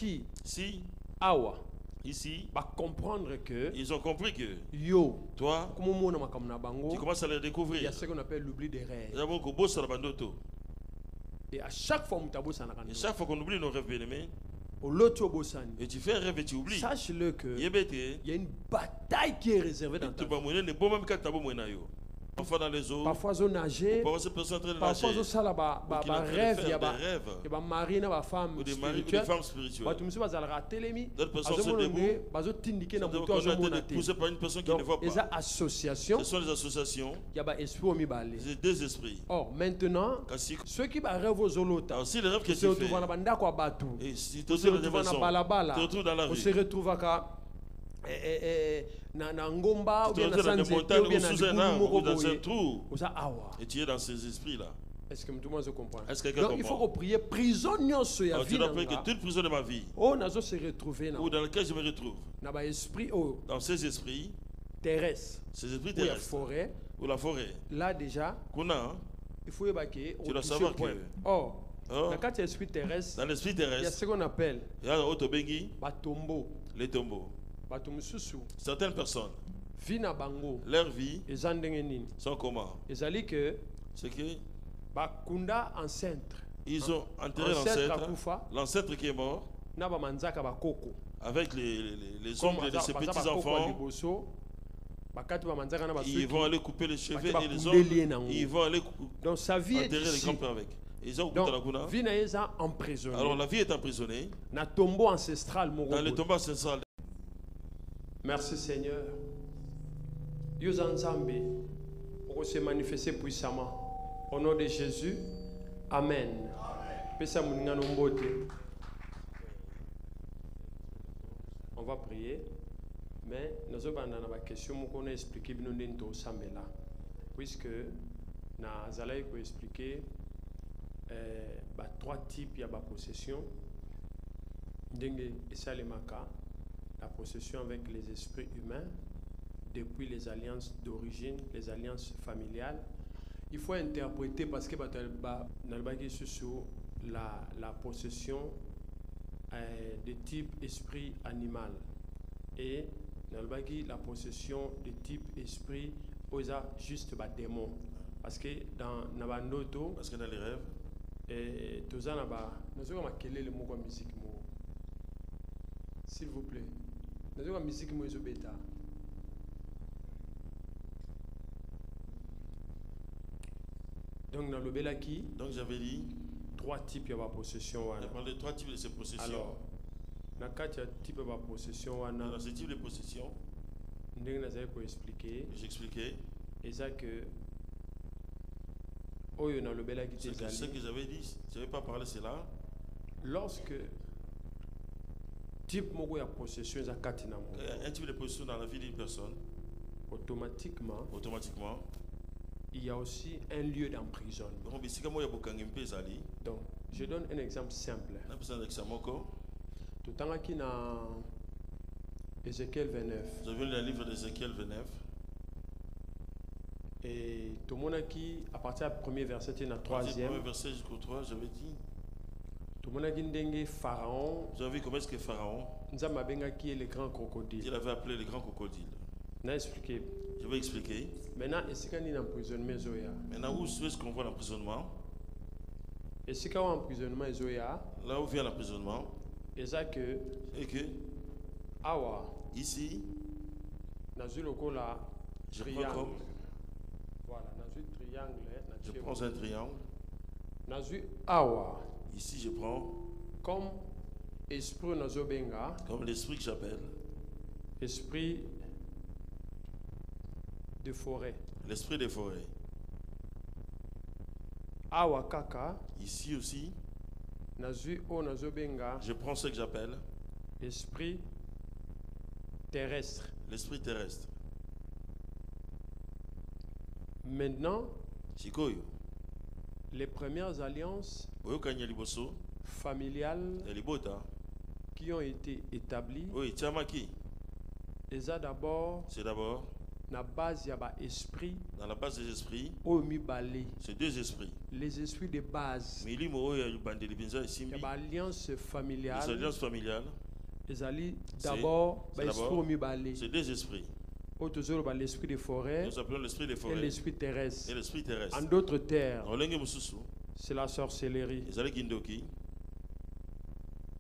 Soki, Si, awa, ici, va comprendre que ils ont compris que yo, toi, comme on a comme na bango, tu commences à les il y découvrir. a ce qu'on appelle l'oubli des rêves. D'abord, qu'on bosse sur la bandoto. Et à chaque fois, Et chaque fois qu'on oublie nos rêves bien-aimés, et tu fais un rêve et tu oublies, sache-le que il il y a une bataille qui est réservée dans ta vie. Parfois dans les eaux, parfois on nager, parfois ces personnes en train de parfois on nager, sala ba ou qui sont en train de rêve, il y faire a des ba rêves, mari na ba femme ou des maris ou des spirituelle. femmes spirituelles. Ba tumisi bazala telemi, D'autres personnes sont debout, bazo tindike na sont moto azomona te. poussées par une personne qui ne voit Donc, les pas. associations, Ce sont des associations, il y a ba esprit au mibale. c'est deux esprits. Or maintenant, Kasi- ceux qui ba rêve aux olota, Alors si le rêve que se tu retrouvent fais, na banda kwa batu. et si tu On se te retrouves retrouve na balabala. tu te retrouves dans la On rue, se retrouve à na ngomba ou tu te bien na retrouves dans des sanzete ou montagnes bien ou na sous un libumu arbre moko ou dans un boye. trou, Oza awa. et tu es dans ces esprits-là. Est-ce que tout le monde se comprend? Est-ce que quelqu'un Donc il faut comprend? qu'on prie prison nyonso ya Alors tu vie dois prier que nanga. toute prison de ma vie, Oh nazo se retrouver na ou dans laquelle je me retrouve, na ba esprit oh dans ces esprits terrestre ou la terrestres forêt. ou la forêt, Là déjà, qu'on a, il faut évacuer. Tu dois savoir que- Or, Oh. dans le esprit terrestre, dans l'esprit il y a terrestre, ce qu'on appelle il y a Otobengi, batombo. les tombeaux. Batomsusu. Certaines personnes, Vina bango. leur vie Ezandengenin. sont comment? Ezali que C'est que bakunda enceinte. ils ont enterré Ancêtre l'ancêtre, akufa. l'ancêtre qui est mort, Na ba manzaka bakoko. avec les ongles de ses petits-enfants. Bakati ba manzaka na Ils vont basuki. aller couper les cheveux Baki et les bakundeli ongles. nango. Ils vont aller Donc sa vie est enterrer les ici. grands-pères avec. Ils ont Donc, coupé la kuna. vie na eza emprisonné. Alors la vie est emprisonnée Na tombeau ancestral moko. dans les tombeaux ancestrales. Merci Seigneur. Dieu Nzambe, pour se manifester puissamment. Au nom de Jésus, Amen. Pesa muninga no mbote. On va prier, mais nous avons une question qu'on a expliqué bien dans Sambela, puisque nous allons expliquer trois types de possession. La possession avec les esprits humains, depuis les alliances d'origine, les alliances familiales. Il faut interpréter parce que sur la possession de type esprit animal et la possession de type esprit juste démon. Parce que dans Nabandoto, Parce que dans les rêves, s'il vous plaît, nous avons musique bêta. Donc dans le Belaki, donc j'avais dit, trois types de possession. j'ai parlé de trois types de ces possessions. Alors, dans quatre types de possession, Dans ce type de possession, nous expliquer. j'expliquais, Et ça que Oyo dans le Belaki, ce que j'avais dit, je n'avais pas parlé de cela. lorsque type de possession est Un type de possession dans la vie d'une personne, automatiquement, il y a aussi un lieu d'emprisonnement. Donc, je donne un exemple simple. Tout en qui dans Ézéchiel 29. Vous avez lu le livre d'Ézéchiel 29. Et tout le monde qui, à partir du premier verset, il y a le troisième. Premier verset jusqu'au 3, j'avais dit. Tout le monde qui est Pharaon. Vous avez vu comment est-ce que Pharaon, Qui est le grand crocodile. il avait appelé le grand crocodile. Expliqué. Je vais expliquer. Maintenant, est-ce qu'il y a un emprisonnement? Maintenant, où est-ce qu'on voit l'emprisonnement? Est-ce qu'il y a un emprisonnement? Là où vient l'emprisonnement, et ça que et que awa ici, je prends comme, voilà, je prends un triangle. Awa Ici, je prends comme esprit nazobenga, comme l'esprit que j'appelle esprit de forêt. l'esprit des forêts. Awa kaka Ici aussi, nazobenga je prends ce que j'appelle esprit terrestre. l'esprit terrestre. Maintenant, Chikoyo, les premières alliances oyokanya liboso, familiales libota, qui ont été établies, oui, tiamaki, d'abord c'est d'abord na base ya ba esprit Dans la base des esprits, oyo mibale. c'est deux esprits. Les esprits de base Milimo oyo ya bandeli binza ya isimbi. ba alliance Les familiale alliances familiales, ezali d'abord ba esprit oyo mibale c'est deux esprits. oyo tozoloba l'esprit de forêt Nous appelons l'esprit des et forêts l'esprit terrestre. et l'esprit terrestre. En d'autres termes, Olenge mususu, c'est la sorcellerie. ezali kindoki,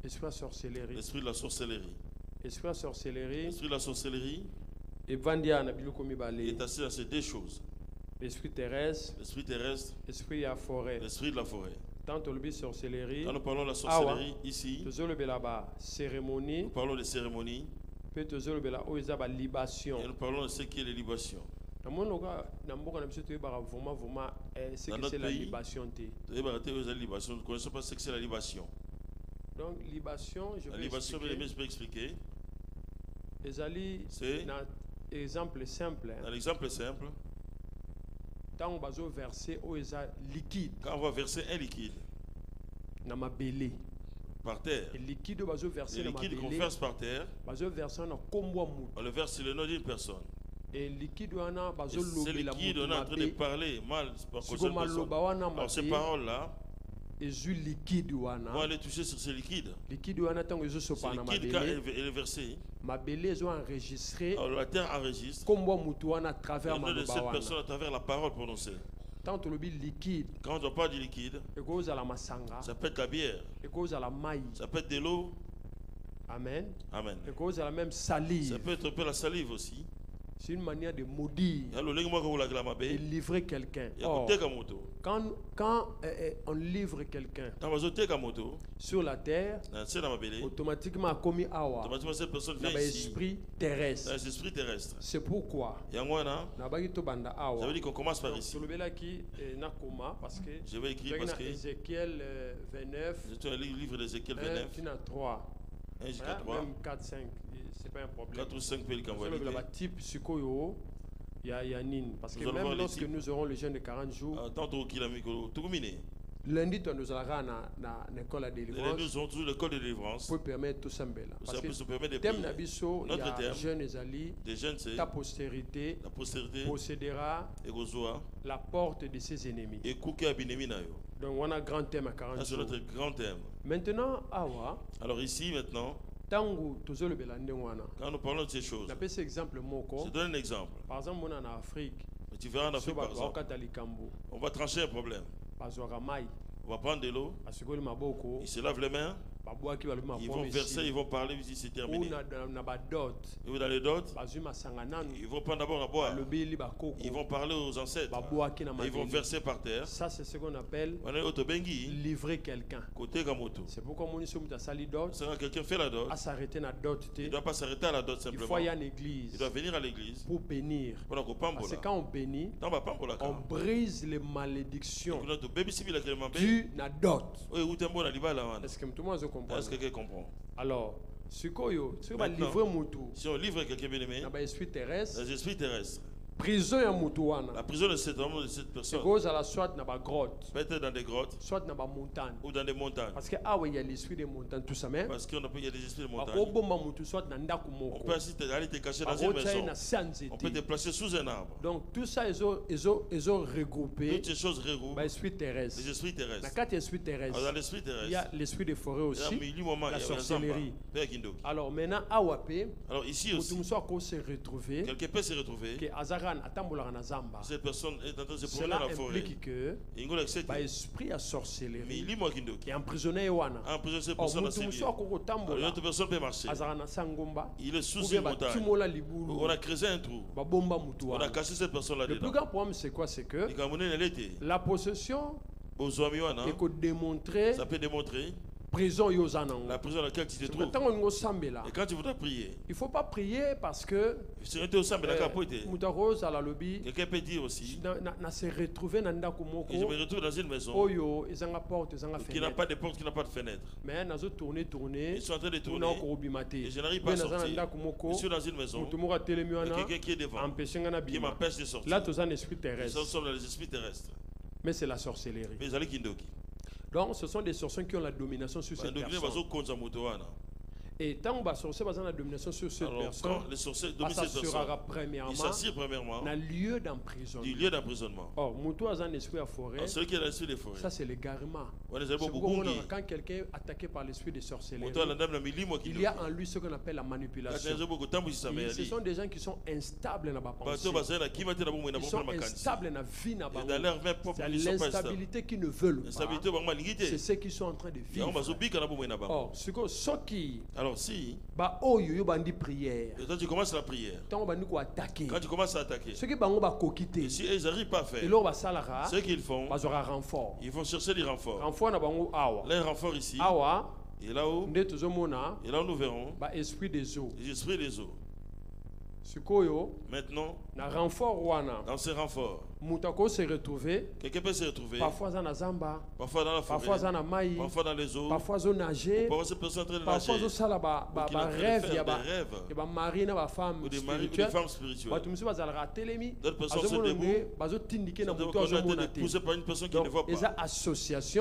Esprit à sorcellerie. l'esprit de la sorcellerie. Esprit à sorcellerie. L'esprit de la sorcellerie Et vandia na biloko mibale. est assis dans ces deux choses. L'esprit terrestre, L'esprit terrestre, esprit à forêt. l'esprit de la forêt. Tant on le sorcellerie, Quand nous parlons de la sorcellerie ici, tozolobe là-bas cérémonie, nous parlons de cérémonies peut tozolobe là où ba libation. et nous parlons de ce qui est les libations. Na monoka na mboka na biso toyeba vraiment ce Dans que notre c'est la pays, libation te. Nous ne connaissons pas ce que c'est la libation. Donc libation, je La vais libation, je expliquer. peux expliquer. Ezali C'est na exemple simple. un exemple simple. Tant bazo verser au eza liquide Quand on va verser un liquide na mabele. par terre, Et liquide bazo le verser na liquide qu'on mabele. verse par terre, Bazo verser na kombo mutu. on le verse sur le nom d'une personne. Et liquide wana Et bazo ce lobi la liquide, on mutu est en train de mabe. parler mal par Siko contre cette maloba personne. wana Alors ces mabe. paroles-là, Ezu liquide on va wana. aller toucher sur ce liquide. Liquide wana tango ezo Ce sopa na liquide, quand mabele. il est versé, Mabele ezo enregistré alors la terre enregistre kombo mutu wana à travers le nom de maloba cette wana. personne à travers la parole prononcée. Tant to lobi liquide Quand on parle du liquide, ekoza la masanga. ça peut être la bière, Ekoza la mai. ça peut être de l'eau. Amen. Amen. Ekoza la même Ça salive. peut être un peu la salive aussi. C'est une manière de maudire Alors, le gars qui la et livrer quelqu'un. il y a Or, côté comme moto. quand on livre quelqu'un Quand on va sauter comme moto, sur la terre, c'est dans ma belle. automatiquement commis awa Automatiquement, cette personne na vient ba ici. esprit Dans terrestre. les esprits terrestres. C'est pourquoi Il y a un mois, na baki to banda ça awa. veut dire qu'on commence par Donc, ici. tolobela ki na koma parce que Je vais écrire parce na que Ézéchiel 29 c'est un livre d'Ézéchiel 1 29, tina 3 1 jusqu'à hein, 3, même 4 5 c'est pas un problème. 4 ou 5 pays qu'on va Tolobela lire. ba type sikoyo ya nini parce que Nous allons voir même les lorsque types. nous aurons le jeûne de 40 jours, Tantôt qu'il a mis tout combiné. lundi tu nous allons na école de Les délivrance nous avons toujours l'école de délivrance. pour permettre tout ça mbela parce Ça que peut se permettre de thème na payer. biso Notre ya thème. jeune ezali Des jeunes, c'est ta postérité la postérité, possédera et Gozoa, la porte de ses ennemis. et Kouké Abinemi Nayo. Donc on a grand thème à 40 Ça, c'est jours. notre grand thème. Maintenant awa Alors ici, maintenant, tangu tozolobela ndenge wana quand nous parlons de ces choses, napesa exemple moko je donne un exemple. par exemple mona na Afrique Tu verras en Afrique, so par exemple, bakata likambo on va trancher un problème. bazwaka mai On va prendre de l'eau, basikoli maboko ils se lavent les mains, babwaki balobi ils vont verser, mapomesi ils vont parler, ici c'est terminé. na badot Et vous dans les dots, bazwi masanga nanu ils vont prendre d'abord à boire. balobeli bakoko Ils vont parler aux ancêtres. babwaki na Et ils vont mabele. verser par terre. Ça c'est ce qu'on appelle On est au Tobengi, livrer quelqu'un. côté Gamoto. C'est pourquoi mon iso muta sali dot Quand quelqu'un fait la dot, à s'arrêter na dot il ne te. doit pas s'arrêter à la dot Il simplement. faut y aller en Il église doit venir à l'église pour bénir. pour la Parce que couper. quand on bénit, Dans ma pambo la on brise les malédictions notre baby civil a tellement bien. dues na dot. Oui, où t'es bon à l'Iba là. Est-ce que tout le monde se comprend? Est-ce que quelqu'un comprend? Alors, ce que va Maintenant, livrer mutu Si on livre quelqu'un bien aimé, na ba esprit terrestre, les esprits terrestres, prison ya mutu la wana. prison de cet homme, de cette personne, Cause à la soit na ba grotte, peut-être dans des grottes soit na ba montagne. ou dans des montagnes. Parce que ah ouais, il y a l'esprit des montagnes tout ça mais Parce qu'il y a des esprits de montagne. bakobomba mutu soit na ndaku On moko. peut ainsi aller te cacher dans une Bakotia maison. na sanzete. On peut te placer sous un arbre. Donc tout ça ils ont regroupé Toutes ces choses regroupent bah, esprit terrestre. les esprits La terrestres. carte esprit terrestre. Alors, dans l'esprit Il y terrestre, a l'esprit des forêts il y a aussi. un milieu moment, la il y a un sorcellerie. Père Kindoki. Alors maintenant awape Alors ici pour aussi, tout soit qu'on se retrouver quelqu'un peut se retrouver. que azaran atambola na zamba. Cette personne est en train de se promener Cela dans la forêt. implique que Il y a accès. bah, esprit à Mais sorcellerie il lit moi Kindoki. et emprisonné wana. En prison, cette Oh, personne a mutu sévi. muso akoko Alors, tambola. l'autre personne peut marcher. Azarana sangomba. Il est sous Ou une bien montagne. batimola libulu. On a creusé un trou. Ba bomba mutu On a wana. caché cette personne Le plus là-dedans. grand problème c'est quoi? C'est que Et quand on est l'été, la possession aux amis, est que démontrer ça peut démontrer prison yozanango. la prison dans laquelle tu te C'est que trouves. tant qu'on sambela. Et quand tu voudras prier, Il faut pas prier parce que si tu es au samedi, la capote, mutarose à la lobby quelqu'un peut dire aussi na se retrouver na ndako que je me moko retrouve dans une maison oyo ezanga porte ezanga qui n'a fenêtre pas de porte, qui n'a pas de fenêtre. mais nazo tourner Ils sont en train de tuna tourner. okobima te Et je n'arrive pas à naza na sortir. ndako moko Je suis dans une maison. mutu moko atelemi Il y a wana quelqu'un qui est devant, empêche nga na qui bima. m'empêche de sortir. Là toza un esprit Nous terrestre sommes dans les esprits terrestres. mais c'est la sorcellerie. Mais Zali Kindoki. Donc ce sont des sorciers qui ont la domination sur cette Bandokine personne. bazo konza moto wana. Et tant que sorcier a la domination sur cette personne, quand les sorciers dominent cette personne, il s'assire premièrement dans lieu d'emprisonnement. Du lieu d'emprisonnement. Or, Moutou a un esprit à forêt. Celui qui a l'esprit des forêts. Ça, c'est l'égarement. Quand quelqu'un est attaqué par l'esprit de sorcellerie, il y a en lui ce qu'on appelle la manipulation. Ce sont des gens qui sont instables dans la pensée. Ils sont instables dans la vie. C'est l'instabilité qu'ils ne veulent pas. C'est ce qu'ils sont en train de vivre. Or, alors si prière, et toi tu commences la prière, quand tu commences à attaquer, et si ils n'arrivent pas à faire ce qu'ils font, ils vont chercher des renforts. Les renforts ici, et là-haut, et là nous verrons les esprits des eaux. Maintenant, dans ces renforts, quelqu'un peut se retrouver parfois dans la zamba, parfois dans la forêt, parfois dans les eaux, parfois au nager, parfois au rêve, il y a des maris et des femmes spirituelles. D'autres personnes se debout, poussées par une personne qui ne voit pas. Ce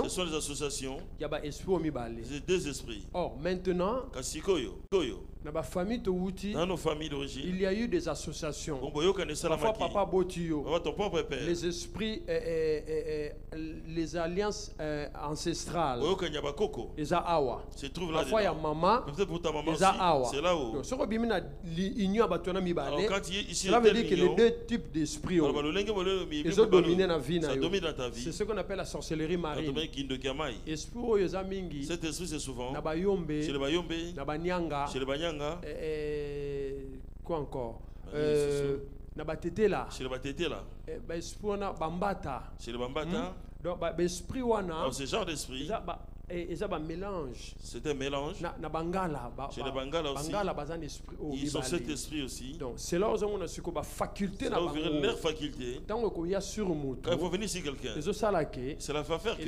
sont les associations, c'est des esprits. Or, maintenant, dans nos familles d'origine, il y a eu des associations. Parfois, papa Botio, ton propre père, les esprits, les alliances ancestrales, les awa. Parfois, il y a maman, les awa. C'est là-haut. Donc, cela veut dire que les deux types d'esprits, ils ont dominé la vie. C'est ce qu'on appelle la sorcellerie marine. Cet esprit, c'est souvent chez les Bayombe, chez les Banyanga, quoi encore? Chez les Batété Bambata. Chez les Bambata. Donc, ce genre d'esprit, c'est un mélange. Chez les Bangala aussi, ils ont cet esprit aussi. Donc, c'est là où on a leur faculté. Leur faculté. Quand il faut venir ici quelqu'un, cela va faire que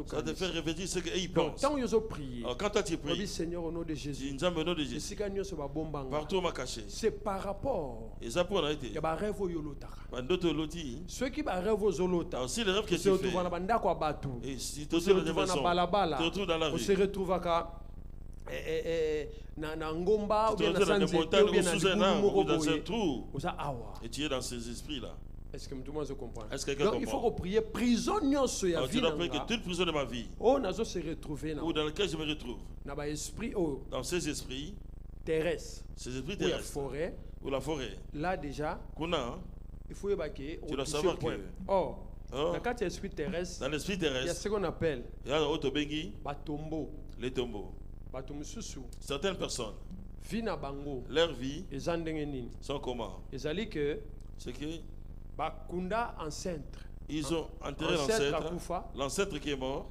ça te fait réfléchir ce qu'il pense. Alors, quand tu pries, Seigneur, au nom de Jésus, partout on m'a caché. c'est par rapport Et ça pour été. ceux qui rêvent aux zolota. Si le rêve que tu fais, et si tu te retrouves dans la rue, on se retrouve na ngomba ou bien dans des montagnes ou sous un arbre ou dans un trou, et tu es dans ces esprits-là. Est-ce que tout le monde comprend? Est-ce que quelqu'un comprend? Donc il faut prier prisonnier sur la vie. Tu dois prier que toute prison de ma vie, ou dans lequel je me retrouve, dans ces esprits terrestres, ces esprits terrestres, ou la forêt, là déjà, il faut évacuer. Tu dois savoir que dans l'esprit terrestre, il y a ce qu'on appelle les tombeaux. Certaines personnes, leur vie sont comment? C'est que ils ont enterré l'ancêtre qui est mort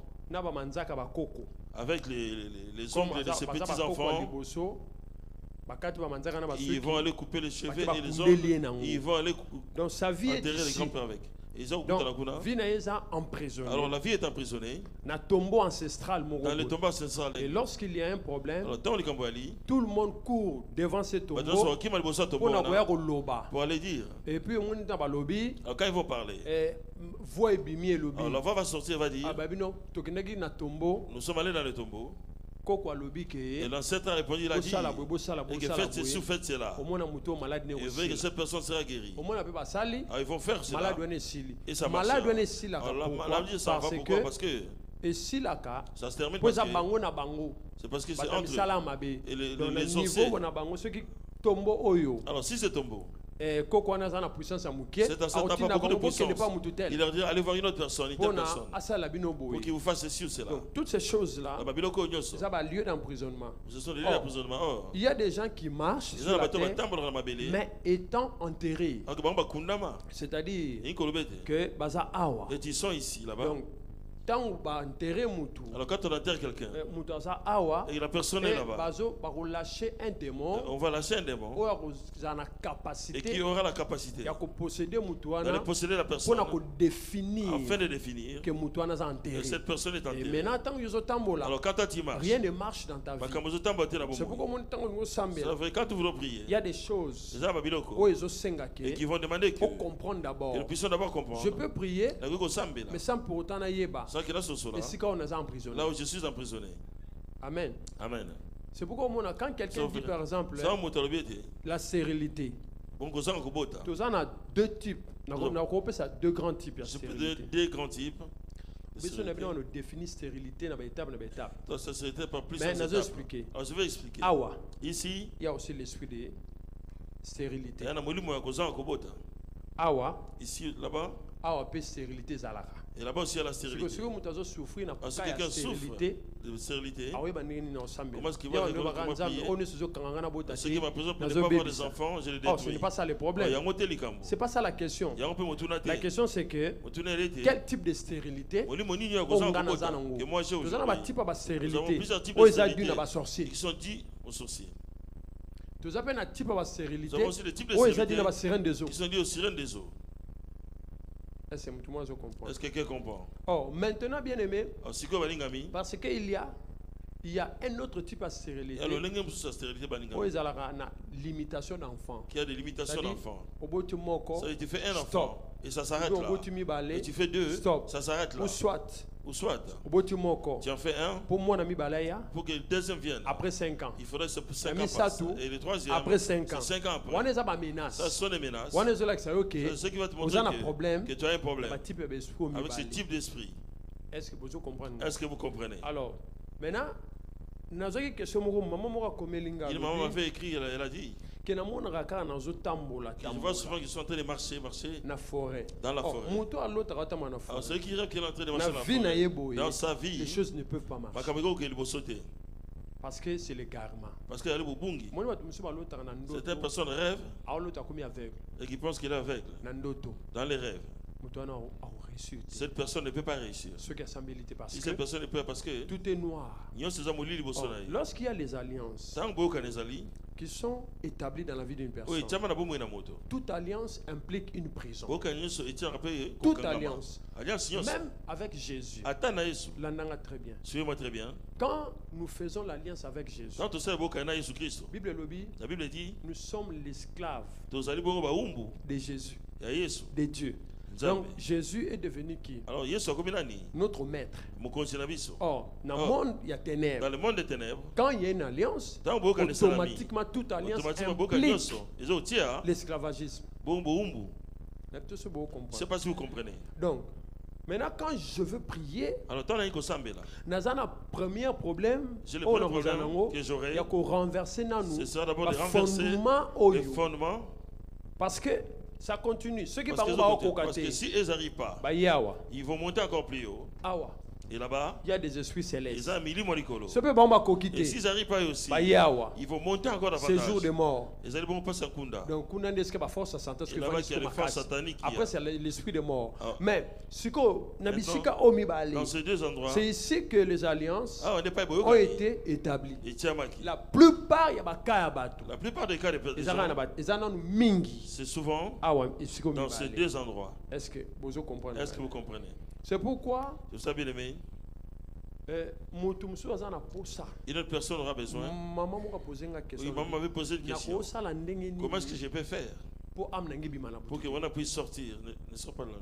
avec les ongles de ses petits-enfants. Ils vont aller couper les cheveux et les ongles. Ils vont aller enterrer les grands-pères avec. Donc, alors la vie est emprisonnée dans le tombeau ancestral. Et lorsqu'il y a un problème, tout le monde court devant ce tombeau pour aller dire. Et puis alors, quand ils vont parler, la voix va sortir et va dire, nous sommes allés dans le tombeau. Et l'ancêtre a répondu, il a dit, et que faites ceci, faites cela. Et veut que cette personne sera guérie. Alors ils vont faire cela. Et ça marche. Alors la maladie, ça va pourquoi? Parce que ça se termine parce que c'est parce que c'est entre eux. Et les sorciers. Alors si c'est tombeau, cet ancêtre n'a pas beaucoup de puissance. Il leur dit, allez voir une autre personne, pour qu'il vous fasse ceci ou cela. Donc, toutes ces choses-là, c'est un lieu d'emprisonnement. Ce sont des lieux d'emprisonnement. Il y a des gens qui marchent sur la terre, mais étant enterrés. C'est-à-dire que et ils sont ici, là-bas. Donc, alors quand on enterre quelqu'un et la personne est là-bas, on va lâcher un démon et qui aura la capacité de posséder la personne afin de définir que cette personne est enterrée. Alors quand tu marches, rien ne marche dans ta vie. C'est pourquoi quand tu veux prier, il y a des choses et qui vont demander que comprendre d'abord. nous puissions d'abord comprendre. Je peux prier, mais sans pour autant là où je suis emprisonné. Amen. Amen. C'est pourquoi quand quelqu'un dit par exemple la stérilité, tu as deux types. On a deux grands types de stérilité. Deux grands types. Mais on définit stérilité dans étape par étape. Ça serait pas plus. Mais je vais expliquer. Awa. Ici, il y a aussi l'esprit de stérilité. Awa. Ici, là-bas. Awa peut stérilité zalaka. Et là-bas aussi il y a la stérilité. Si quelqu'un souffre de stérilité, comment est-ce qu'il va ce qui m'a besoin pour ne pas avoir des enfants, je les détruis. Ce n'est pas ça le problème. C'est pas ça la question. La question c'est que quel type de stérilité moi j'ai qui sont dits aux sorciers. Nous avons un type de stérilité qui sont dits aux sirènes des eaux. Est-ce que quelqu'un comprend? Oh, maintenant, bien aimé, parce qu'il y a un autre type de stérilité. Il y a une limitation d'enfant. Qui a des limitations d'enfant. Ça, tu fais un enfant. Stop. Et ça s'arrête là. Et tu fais deux. Stop. Ça s'arrête là. Ou soit. Tu en fais un. Pour que le deuxième vienne. Après 5 ans. Il faudrait 5 ans passer. Et le troisième. Après 5 ans. 5 ans après. Ça sont des menaces. C'est ce qui va te montrer que tu as un problème. Avec ce type d'esprit. Est-ce que vous comprenez? Est-ce que vous comprenez? Alors, maintenant, maman m'a fait écrire, elle a dit. Je vois souvent qu'ils sont en train de marcher dans la forêt. Alors, celui qui rêve qu'il est en train de marcher dans la forêt, dans sa vie, les choses ne peuvent pas marcher. Parce que c'est l'égarement. Parce qu'il y a le boubungi. Certaines personnes rêvent et qui pensent qu'il est aveugle. Dans les rêves. Cette personne ne peut pas réussir. Si cette personne ne peut pas, parce que tout est noir. Lorsqu'il y a les alliances qui sont établies dans la vie d'une personne, toute alliance implique une prison. Toute alliance, même avec Jésus. Très bien. Suivez-moi très bien. Quand nous faisons l'alliance avec Jésus, la Bible dit, nous sommes l'esclave de Jésus, de Dieu. Donc Jésus est devenu qui? Alors, notre maître. Or, dans le monde, il y a ténèbres. Dans le monde des ténèbres, quand il y a une alliance, automatiquement toute alliance implique l'esclavagisme. Je ne sais pas si vous comprenez. Donc, maintenant, quand je veux prier, alors, le premier problème que j'aurai, il y a qu'au renverser c'est ça d'abord de renverser les fondements. Parce que ça continue. Ceux qui parce que si ils n'arrivent pas, ils vont monter encore plus haut. Et là-bas, il y a des esprits célestes. Et s'ils n'arrivent pas aussi, ils vont monter encore davantage. C'est jour de mort. Ils allons passer à Kunda. Donc, et là-bas, il y a les forces sataniques. Après, c'est l'esprit de mort. Mais, dans ces deux endroits, c'est ici que les alliances ont été établies. La plupart des cas de personnes, c'est souvent dans ces deux endroits. Est-ce que vous comprenez? Est-ce que vous comprenez? C'est pourquoi vous savez les mains. Une autre personne aura besoin. Maman m'a posé une question. Oui, maman m'avait posé une question. Comment est-ce que je peux faire pour que on puisse sortir? Ne sort pas la nuit.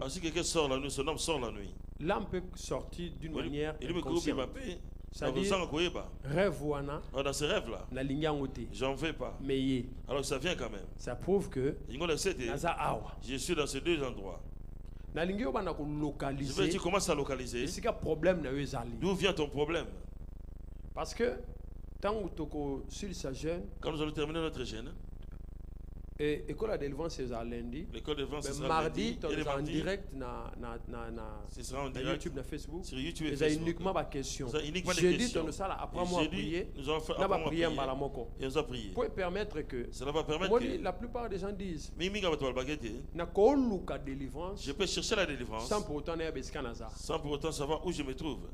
Si quelqu'un sort la nuit, son homme sort la nuit. L'âme peut sortir d'une manière inconsciente. C'est-à-dire, rêve dans ce rêve-là, j'en veux pas. Mais alors ça vient quand même. Ça prouve que je suis dans ces deux endroits. Je veux, tu commences à localiser. D'où vient ton problème? Parce que quand nous allons terminer notre jeûne, et l'école de délivrance c'est lundi. L'école de délivrance c'est mardi, tu es en direct sur YouTube, na Facebook. Sur YouTube et Facebook. Uniquement ma question. Jeudi, tu nous as après moi prier. Nous allons faire après prier Malamoko. Et nous allons prier. Pour permettre que. Cela va permettre que. La plupart des gens disent. Je peux chercher la délivrance. Sans pour autant savoir où je me trouve.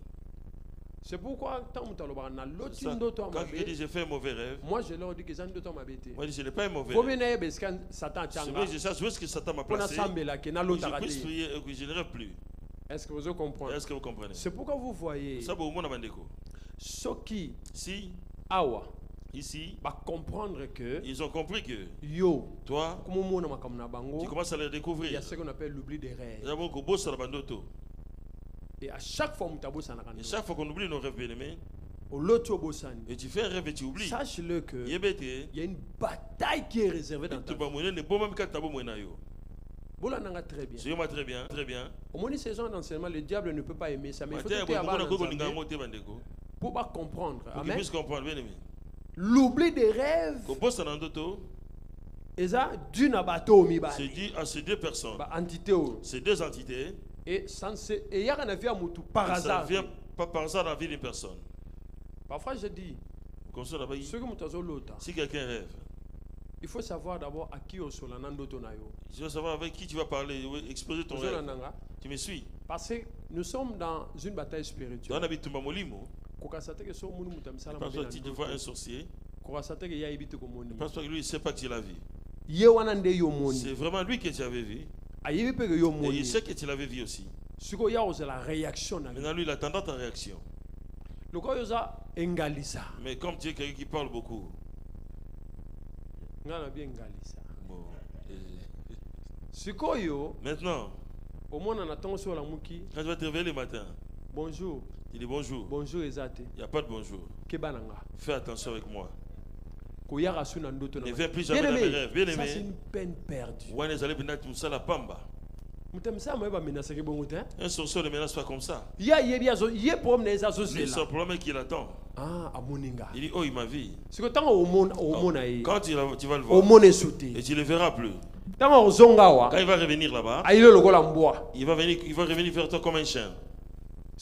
C'est pourquoi quand j'ai fait un mauvais rêve, moi je leur dis que moi je n'ai pas un mauvais rêve. Je cherche où est-ce que Satan m'a placé. Je puisse prier et que je ne rêve plus. Est-ce que vous comprenez? Est-ce que vous comprenez? C'est pourquoi vous voyez ceux qui ici comprendre que ils ont compris que toi tu commences à les découvrir. Il y a ce qu'on appelle l'oubli des rêves. Et à chaque fois qu'on oublie nos rêves bien-aimés, Et tu fais un rêve et tu oublies. Sache-le que il y a une bataille qui est réservée dans ta vie. Très bien. Très bien, très bien. Au moins, ces gens d'enseignement, le diable ne peut pas aimer ça, mais il faut que tu pour pas comprendre. Amen. L'oubli des rêves. C'est dit à ces deux personnes. Ces deux entités. Et ça y a par hasard. Ça vient pas par hasard dans la vie d'une personne. Parfois je dis, si quelqu'un rêve, il faut savoir d'abord à qui au solanando tonayo. Je veux savoir avec qui tu vas parler, exposer ton rêve. Tu me suis? Parce que nous sommes dans une bataille spirituelle. Parce que tu vois un sorcier. Parce que lui, il ne sait pas que tu l'as vu. C'est vraiment lui que tu avais vu. Et il sait que tu l'avais vu aussi. Maintenant, lui, il attendant ta réaction. Mais comme tu es quelqu'un qui parle beaucoup. Maintenant, quand tu vas te réveiller le matin, bonjour. Tu dis bonjour. Bonjour, Ezate. Il n'y a pas de bonjour. Fais attention avec moi. Ne viens plus jamais dans mes rêves. Bien aimé. Ça, c'est une peine perdue. Un sorcier ne menace pas comme ça. Mais son problème est qu'il attend. Il dit, oh, il m'a vu. Quand tu vas le voir, et tu ne le verras plus. Quand il va revenir là-bas, il va revenir vers toi comme un chien.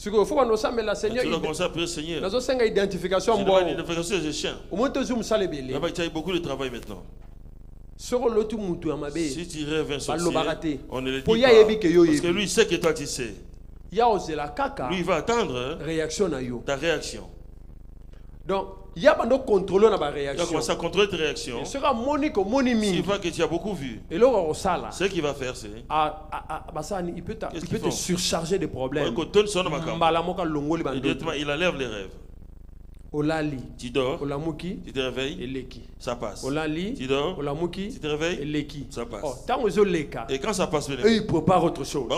Il faut commencer à prier, Seigneur. Identification des chiens. Là-bas, tu as beaucoup de travail maintenant. Si tu rêves un sorcier, on ne le dit pas. Parce que lui, il sait que toi, tu sais. Lui, il va attendre ta réaction. Donc, il y a un contrôle dans la réaction. Il va commencer à contrôler tes réactions. S'il voit que tu as beaucoup vu, ce qu'il va faire, c'est il peut te surcharger de problèmes. Il enlève les rêves. Tu dors, tu te réveilles, ça passe. Tu dors, tu te réveilles, ça passe. Et quand ça passe, il prépare autre chose.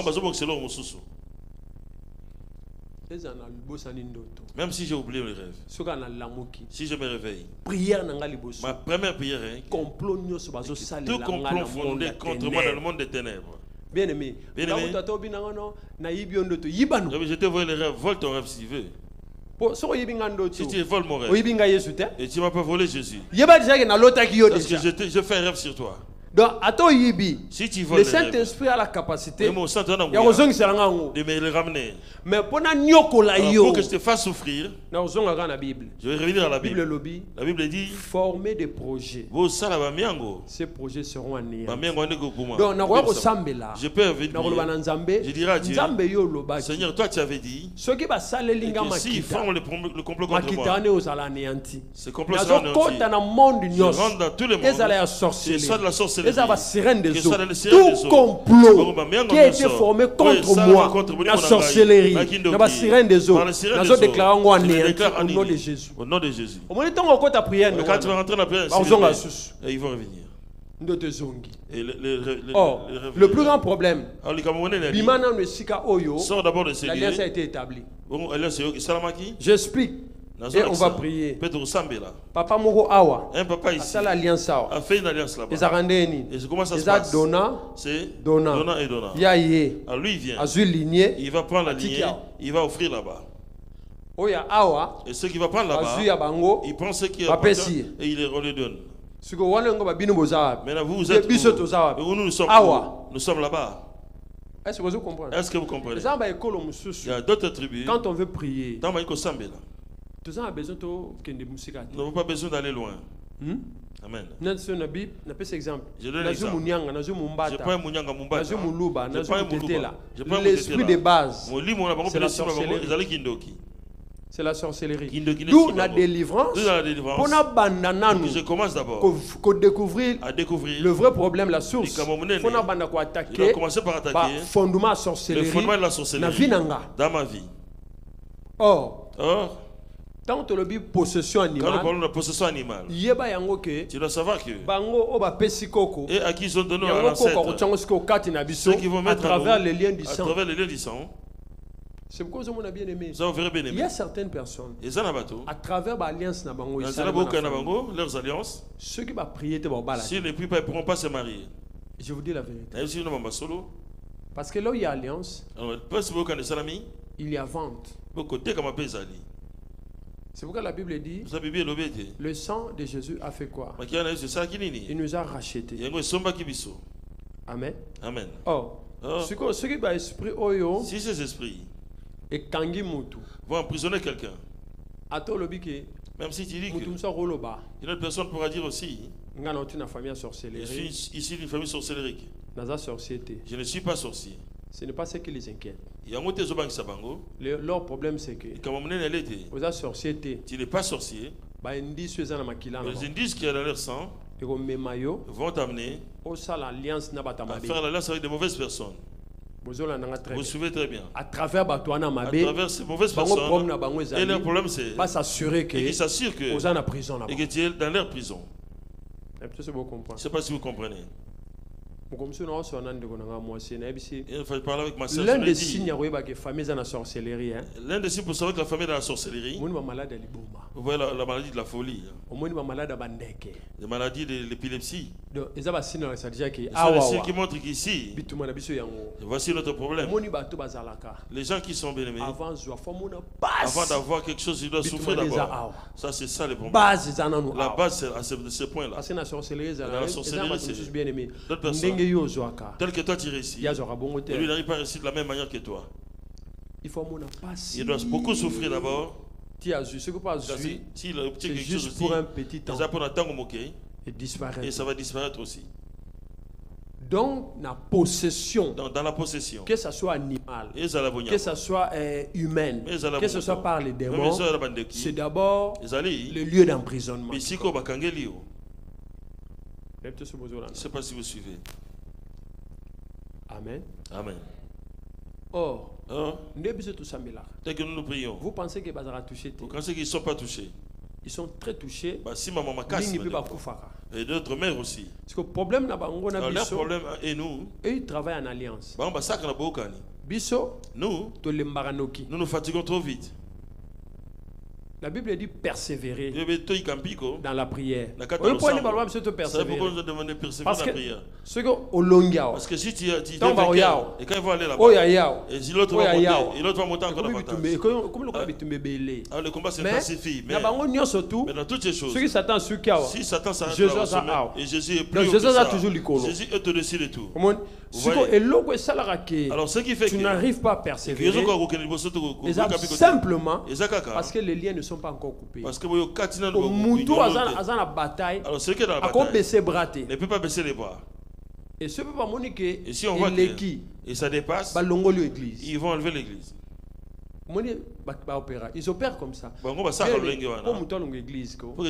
Même si j'ai oublié le rêve, si je me réveille, ma première prière est tout complot fondé contre moi dans le monde des ténèbres. Bien aimé, je te vois le rêve, vole ton rêve si tu veux. Si tu voles mon rêve, et tu ne m'as pas volé Jésus, parce que je fais un rêve sur toi. Donc, si tu voles le Saint-Esprit a la capacité de me ramener. Mais pour que je te fasse souffrir, je vais revenir à la Bible. La Bible dit former des projets. Ces projets seront anéantis. Donc, je peux venir. Je dirai à Dieu, Seigneur, toi tu avais dit que s'ils forment le complot contre moi, ce complot sera anéanti. Je rentre dans tout le monde, que ce soit de la sorcellerie, tout complot qui a été formé contre moi, la sorcellerie, la sirène des eaux, nous déclarons anéanti au nom de Jésus. Au nom de Jésus. Quand tu vas rentrer dans la prière, ils vont revenir. Le plus grand problème, l'alliance a été établie. J'explique. Et on va prier. Papa Moko Awa. Un papa ici l'alliance a fait une alliance là-bas. Et comment ça se passe? C'est Donna et Donna. Alors lui il vient. Il va prendre la lignée. Il va offrir là-bas. Et ceux qui va prendre là-bas, il prend ce qui est et il les donne. Maintenant vous êtes où? Nous sommes là-bas. Est-ce que vous comprenez? Est-ce que vous comprenez? Il y a d'autres tribus. Quand on veut prier, nous n'avons pas besoin d'aller loin. Amen. Je donne l'exemple. Je prends Munyanga Mumbata. L'esprit de base, c'est la sorcellerie. D'où la délivrance. Je commence d'abord à découvrir le vrai problème, la source. Il faut commencer par attaquer le fondement de la sorcellerie dans ma vie. Or, quand tu as possession animale, quand nous parlons de possession animale, tu dois savoir que et à qui ils ont donné un ancêtre, ceux qui vont mettre à travers les liens du sang, C'est pourquoi on a bien aimé. Il y a certaines personnes, à travers l'alliance, leurs alliances, ceux qui vont prier, s'ils ne prient pas, ils ne pourront pas se marier. Je vous dis la vérité. Parce que là où il y a alliance, il y a vente. C'est pourquoi la Bible dit, le sang de Jésus a fait quoi? Il nous a rachetés. Amen. Amen. Oh. Ce qui va esprit oyo, si ces esprits et kangi mutu vont emprisonner quelqu'un, même si tu dis que une autre personne pourra dire aussi, je suis ici d'une famille sorcellérique, je ne suis pas sorcier. Ce n'est pas ce qui les inquiète. Leur problème c'est que tu n'es pas sorcier. Les indices qui sont dans leur sang vont t'amener à faire l'alliance avec de mauvaises personnes. Vous suivez très bien. À travers ces mauvaises personnes, et leur problème c'est qu'ils s'assurent que tu es dans leur prison. Je ne sais pas si vous comprenez. L'un des signes pour savoir que la famille est dans la sorcellerie, vous voyez la maladie de la folie, la maladie de l'épilepsie. C'est un signe qui montre qu'ici, voici notre problème. Les gens qui sont bien-aimés, avant d'avoir quelque chose, ils doivent souffrir d'abord. Ça, c'est ça le problème. La base, c'est à ce point-là. Dans la sorcellerie, c'est d'autres personnes. Tel que toi tu réussis, lui n'arrive pas à réussir de la même manière que toi. Il doit beaucoup souffrir d'abord. C'est juste pour un petit temps. Et ça va disparaître aussi. Donc, la possession, dans la possession, que ce soit animal, que ce soit humaine, que ce soit par les démons, c'est d'abord le lieu d'emprisonnement. Je ne sais pas si vous suivez. Amen. Amen. Or, dès que nous prions, vous pensez qu'ils vont toucher? Vous pensez qu'ils ne sont pas touchés? Ils sont très touchés. Si maman m'a cassé, et d'autres mères aussi. Parce que le problème, leur problème et nous, ils travaillent en alliance. Nous nous fatiguons trop vite. La Bible dit persévérer dans la prière. Parce que si tu et quand ils vont aller là-bas, et si l'autre va monter, et l'autre va monter encore davantage. Le combat c'est pacifique. Mais dans toutes ces choses, si Satan s'arrête là au sommet, et Jésus est plus haut que ça, Jésus est au-dessus de tout. Alors ce qui fait que tu n'arrives pas à persévérer, simplement parce que les liens ne sont pas encore coupés. Parce que bataille, alors ceux qui sont dans la bataille ne peut pas baisser les bras. Et si on voit et ça dépasse, ils vont enlever l'église. Ils opèrent comme ça. Pour que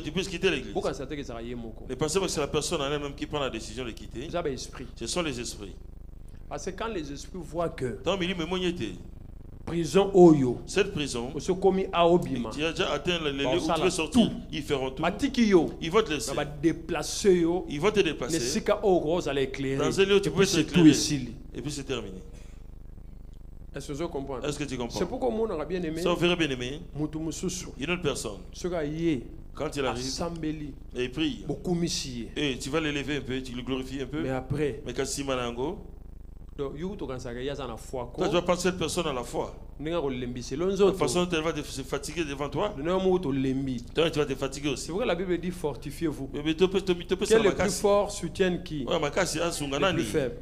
tu puisses quitter l'église. Ne pensez pas que c'est la personne en elle-même qui prend la décision de quitter. Ce sont les esprits. Parce que quand les esprits voient que prison Oyo, cette prison, tu as déjà atteint les lieux où tu veux sortir, ils feront tout. Ils vont te laisser. Ils vont te déplacer dans un lieu où tu peux s'éclairer. Et puis c'est terminé. Est-ce que tu comprends? C'est pourquoi on a bien aimé. Ça ferait bien aimé. Une autre personne. Quand il arrive, et il prie. Et tu vas l'élever un peu, tu le glorifies un peu. Mais après, mais quand Simanango, toi tu vas prendre cette personne à la foi. De façon elle va se fatiguer devant toi. Toi tu vas te fatiguer aussi. C'est pourquoi la Bible dit fortifiez-vous. Quel est le plus fort soutient qui? Le plus faible.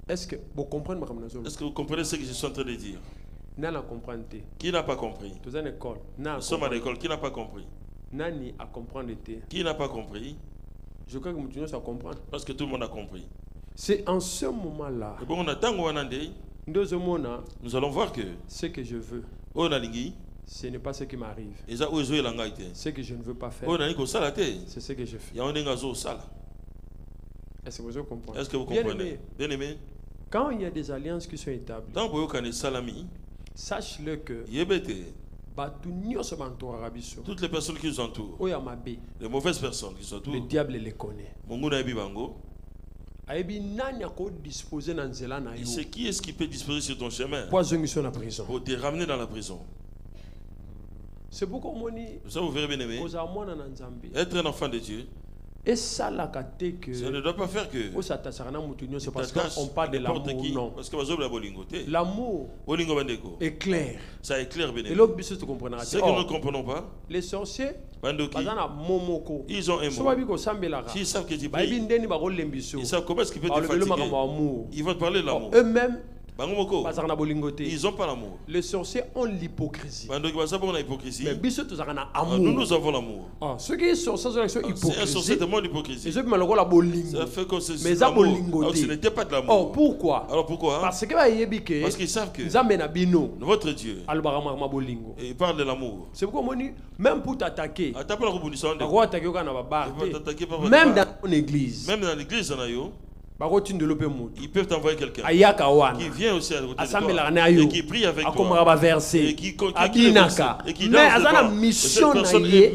Est-ce que vous comprenez? Est-ce que vous comprenez ce que je suis en train de dire? Qui n'a pas compris? Nous sommes à l'école. Qui n'a pas compris? Qui n'a pas compris? Je crois que nous continuons à comprendre. Parce que tout le monde a compris. C'est en ce moment-là. Nous allons voir que ce que je veux, ce n'est pas ce qui m'arrive. Ce que je ne veux pas faire, c'est ce que je fais. Est-ce que vous comprenez? Est-ce que vous comprenez? Bien aimé. Quand il y a des alliances qui sont établies, sache-le que toutes les personnes qui nous entourent, les mauvaises personnes qui nous entourent, le diable les connaît. C'est qui est-ce qui peut disposer sur ton chemin pour te ramener dans la prison. C'est pourquoi ça vous verrez bien aimé. Être un enfant de Dieu. Et ça ne doit pas faire que c'est parce qu'on parle de l'amour, non. Parce que l'amour est clair. Ça est clair, bien. Et l'autre, ce que nous ne comprenons pas, les sorciers, ils ont un mot. S'ils savent que tu pries, ils savent comment est-ce qu'ils peuvent te fatiguer. Ils vont te parler de l'amour. Eux-mêmes, ils n'ont pas l'amour. Les sorciers ont l'hypocrisie. Mais nous avons l'amour. Ceux qui sont sans hypocrisie, un sorcier de l'hypocrisie. Ça fait que ce n'était pas de l'amour. Pourquoi? Alors pourquoi? Parce qu'ils savent que votre Dieu, il parle de l'amour. C'est pourquoi même pour t'attaquer, même dans ton église, ils peuvent t'envoyer quelqu'un qui vient aussi à côté de toi et qui prie avec toi et qui mais la mission est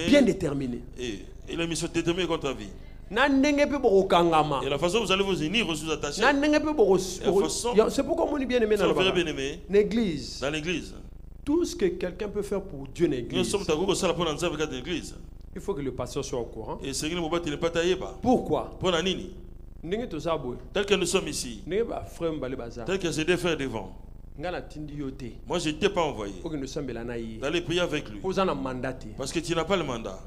bien déterminée. Et la mission est déterminée contre ta vie. Et la façon dont vous allez vous unir, vous attacher. C'est pourquoi on est bien aimé dans l'église. Dans l'église. Tout ce que quelqu'un peut faire pour Dieu dans l'église, il faut que le pasteur soit au courant. Et ce n'est pas taillé. Pourquoi? Tel que nous sommes ici, tel que c'est des frères devant, moi je ne t'ai pas envoyé d'aller prier avec lui parce que tu n'as pas le mandat.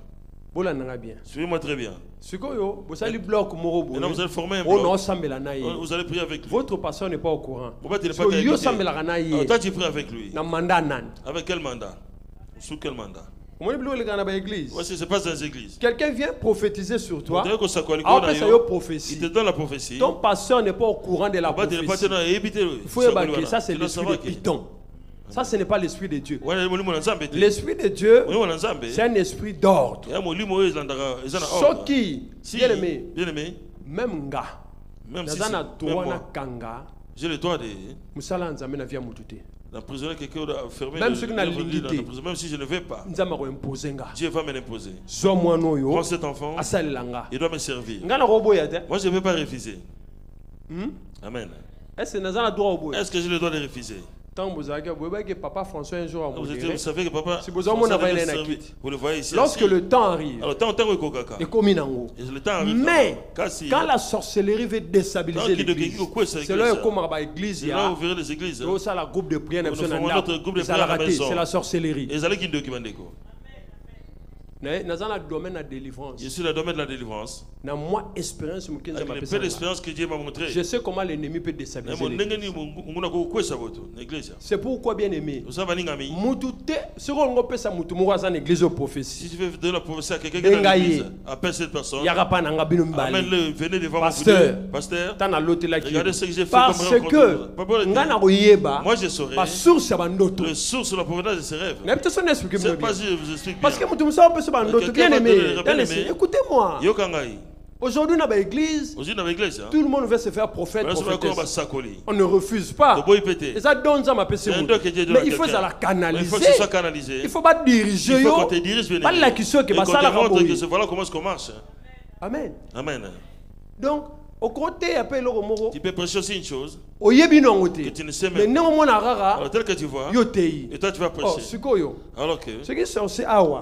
Suivez-moi très bien. Maintenant vous allez former un bloc. Vous allez prier avec lui. Votre pasteur n'est pas au courant. Toi tu pries avec lui. Avec quel mandat? Sous quel mandat? Voici, c'est pas dans les églises. Quelqu'un vient prophétiser sur toi. Il te donne la prophétie. Ton pasteur n'est pas au courant de la prophétie. Il faut évacuer. Ça, c'est l'esprit de Python. Ça, ce n'est pas l'esprit de Dieu. L'esprit de Dieu, c'est un esprit d'ordre. Ce qui, bien aimé, même gars, j'ai le droit de d'emprisonner quelqu'un, fermer même si je ne vais pas, Dieu va me l'imposer. Prends cet enfant, il doit me servir. Moi je ne vais pas refuser. Amen. Est-ce que j'ai le droit de refuser? Papa François un jour vous savez que papa vous le voyez ici. Lorsque le temps arrive, mais quand la sorcellerie veut déstabiliser l'église, c'est là où l'église, la groupe de prière, c'est la sorcellerie. Je suis le domaine de la délivrance. Avec le peu d'expérience que Dieu m'a montré, je sais comment l'ennemi peut déstabiliser l'église. C'est pourquoi, bien aimé, si tu veux donner la prophétie à quelqu'un dans l'église, appelle cette personne, amène-le, venez devant mon pasteur, regardez ce que j'ai fait parce que moi je saurai le source de la prophétie de ses rêves. C'est pas si je vous explique bien. Bien aimé, écoutez-moi. Aujourd'hui dans l'église, tout le monde veut se faire prophète. On ne refuse pas. Mais il faut la canaliser. Il ne faut pas diriger. Il faut qu'on te dirige bien. Voilà comment ça marche. Amen. Amen. Donc, au côté, tu peux prêcher aussi une chose que tu ne sais même pas. Alors, tel que tu vois, et toi tu vas prêcher. Alors que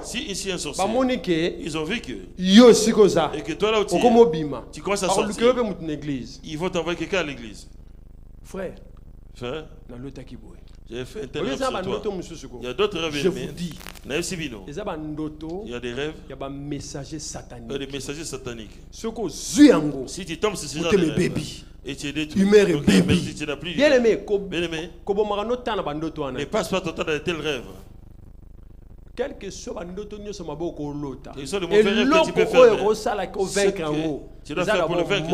si ici un sorcier, ils ont vu que et que toi là où tu commences à sortir, ils vont t'envoyer quelqu'un à l'église. Frère, j'ai fait un tel rêve sur toi. Il y a d'autres rêves. Je vous dis, il y a des rêves. Il y a des messagers sataniques. Des messagers sataniques. Si tu tombes sur ces gens de rêves et tu es détruit, tu n'as plus bien aimé, ne passe pas ton temps dans de tels rêves. Quel que soit le et soit le mauvais rêve que tu peux faire, tu dois faire pour le vaincre,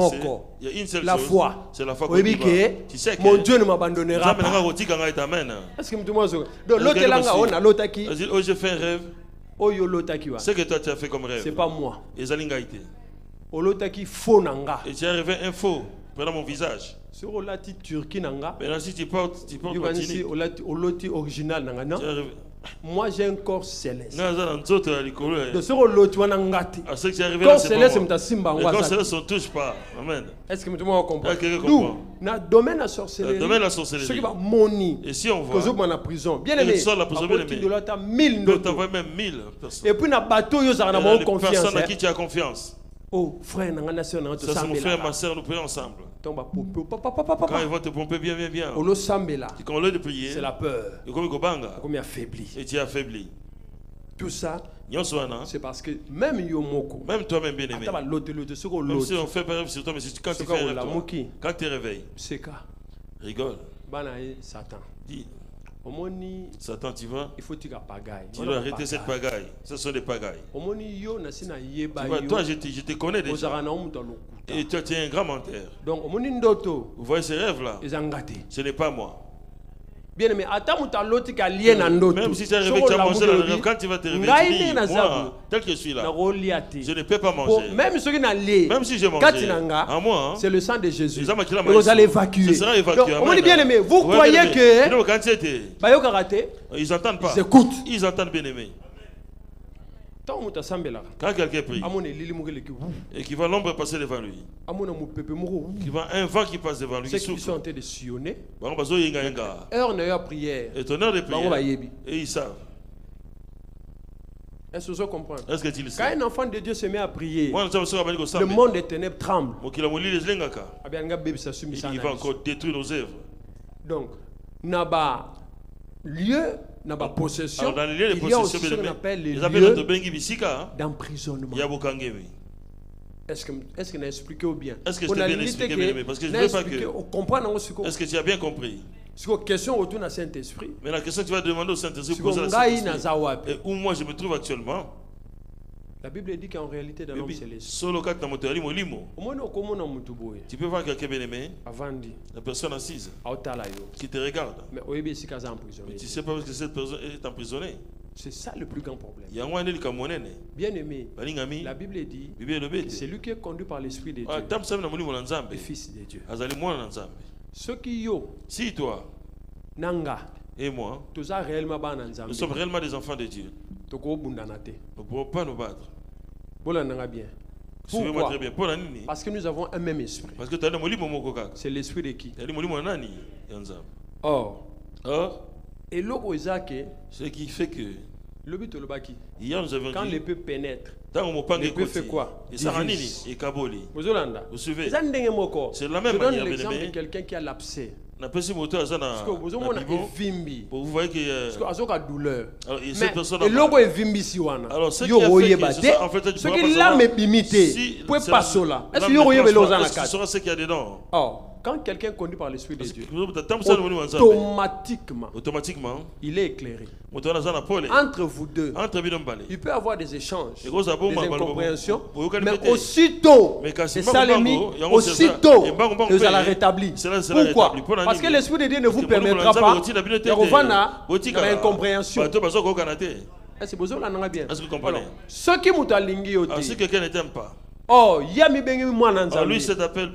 il y a une seule la chose, foi. c'est la foi. Tu sais que mon Dieu ne m'abandonnera pas. Est-ce que l'autre j'ai fait un rêve. Ce que toi tu as fait comme rêve, c'est pas moi. Et tu as rêvé un faux pendant mon visage. Maintenant, si tu portes Maintenant si tu portes original, Moi j'ai un corps céleste. De ce l'autre on a ngati. Corps céleste me simba ngwa. Corps céleste on touche pas. Amen. Est-ce que tout le monde comprend? Nous, dans domaine la sorcellerie. Ce qui va moni. Et si on voit que en prison. Bien aimé. La prison bien aimé. De l'autre 1000 d'autres. Même 1000 personnes. Et puis na bateau yo za na mo confiance. Personne à qui tu as confiance. Oh frère na nation na to sambela. Ça c'est mon frère ma sœur, nous prions ensemble. Quand ils vont te pomper bien. Quand on de prier, c'est la peur. Et comme il affaibli. Et tu es affaibli. Tout ça, c'est parce que même toi-même bien aimé. Même si on fait peur sur toi, mais quand tu fais rêve, quand tu te réveilles, rigole. Satan. Dis. Satan, tu vas. Il faut que tu tu dois arrêter cette pagaille. Ce sont des pagailles. Toi, je te connais déjà. Et toi, tu es un grand menteur. Donc, vous voyez ces rêves-là? Ce n'est pas moi. Bien aimé, même si tu as rêvé que tu as mangé dans le rêve, quand tu vas te réveiller, moi, tel que je suis là, je ne peux pas manger. Même si je mange, à moi, c'est le sang de Jésus. Et vous allez évacuer. Ce sera évacué. On dit bien aimé, vous croyez que ils n'entendent pas. Ils écoutent. Ils entendent bien aimé. Quand quelqu'un prie et qu'il voit l'ombre passer devant lui, qu'il voit un vent qui passe devant lui, ceux qui sont en train de sillonner, heure prière, et ton heure de prière, et ils savent. Est-ce que vous comprenez? Est-ce que tu le sais? Quand un enfant de Dieu se met à prier, le monde des ténèbres tremble. Il va encore détruire nos œuvres. Donc, n'a-ba lieu, n'a-ba possession, dans les lieux de il y a aussi ce qu'on appelle les lieux d'emprisonnement. Est-ce que n'a expliqué ou bien? Est-ce que je t'ai bien expliqué? Parce que je ne veux pas que... Est-ce que tu as bien compris? C'est une question autour du Saint-Esprit. Mais la question que tu vas demander au Saint-Esprit, et où moi je me trouve actuellement. La Bible dit qu'en réalité dans l'homme céleste. Tu peux voir quelqu'un bien aimé, la personne assise, qui te regarde. Mais tu ne sais pas parce que cette personne est emprisonnée. C'est ça le plus grand problème. Bien aimé, la Bible dit que c'est lui qui est conduit par l'Esprit de Dieu, le Fils de Dieu. Ceux qui yo, si toi nanga et moi, nous sommes réellement des enfants de Dieu. Nous ne pouvons pas nous battre. Pourquoi? Parce que nous avons un même esprit. C'est l'esprit de qui? Or, et ce qui fait que hier nous avons quand dit, l'épée pénètre, l'épée fait quoi? Et Saranini et Kaboli. Vous suivez? C'est la même manière. Je donne l'exemple de quelqu'un qui a l'abcès. Parce que vous voyez que douleur. Cette personne et logo est vimbi wana. Alors ce qui a fait que ce qui l'âme est limité. Pouvez pas cela. Est-ce que yo yoye beloza na kati? Ce qu'il y a dedans. Quand quelqu'un conduit par l'Esprit de Dieu, automatiquement, il est éclairé. Entre vous deux, il peut y avoir des échanges, des incompréhensions, mais aussitôt, aussitôt, vous allez rétablir. Pourquoi? Parce que l'Esprit de Dieu ne vous permettra pas de revenir dans l'incompréhension. Est-ce que vous comprenez? Ce qui vous a lingué au si quelqu'un ne t'aime pas, yami bengi mwana nzambe. Lui s'appelle